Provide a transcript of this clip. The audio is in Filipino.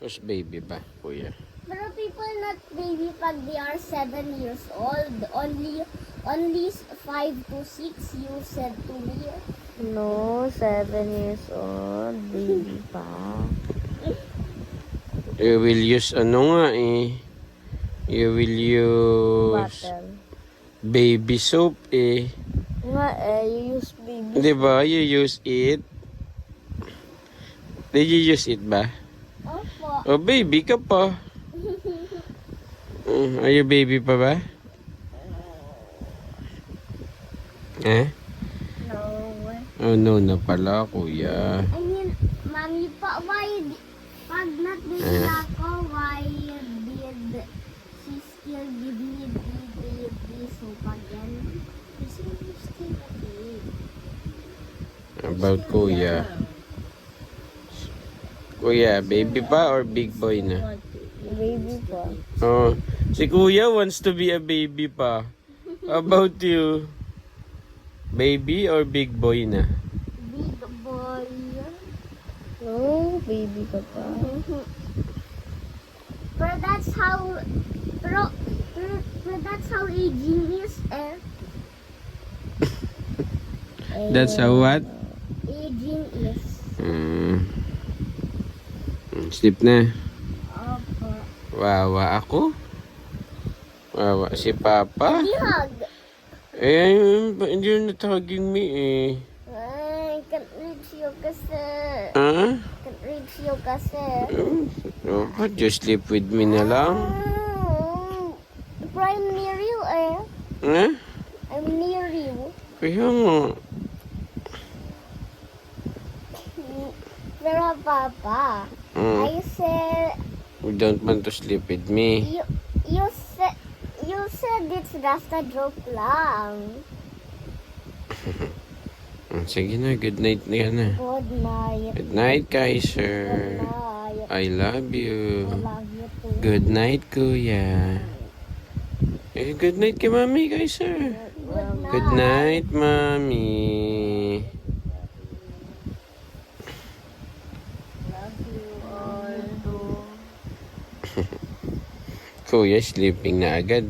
Who's baby pa, kuya? Pero people not baby pag they are 7 years old. Only 5 to 6 you said to me. No, 7 years old. Baby pa. You will use ano nga eh. You will use Bottle. baby soap eh. Nga you use baby. Di ba? You use it. Did you use it ba? Opo. Oh, baby ka pa. Are you baby pa ba? Eh? No. Oh, no na pala, kuya. I mean, mommy pa, pag not baby ako, why did she still give me the soap again? Kasi I'm still a kid. About kuya. Kuya, baby pa or big boy na? Baby pa. Oh, si kuya wants to be a baby pa. How about you? Baby or big boy na? Big boy. No, baby ka pa. Pero that's how, pero that's how aging is, eh. That's how what? Aging is. Sleep na. Opo. Wawa ako? Wawa si Papa? Hug. Eh, hindi yun nataging me eh. Ay, can't reach you kasi. Ah? Can't reach you kasi. Oh, just sleep with me na lang. Pero I'm near you, eh. Eh? I'm near you. Kaya nga. Pero Papa, I said, You don't want to sleep with me. you said it's just a joke lang. Sige na, good night na yan na. Good night. Good night, Kaiser. Good night. I love you. I love you too. Good night, Kuya. Eh, good night kay Mami, Kaiser. Good night. Good night, Mami. Love you all too. Kuya, sleeping na agad.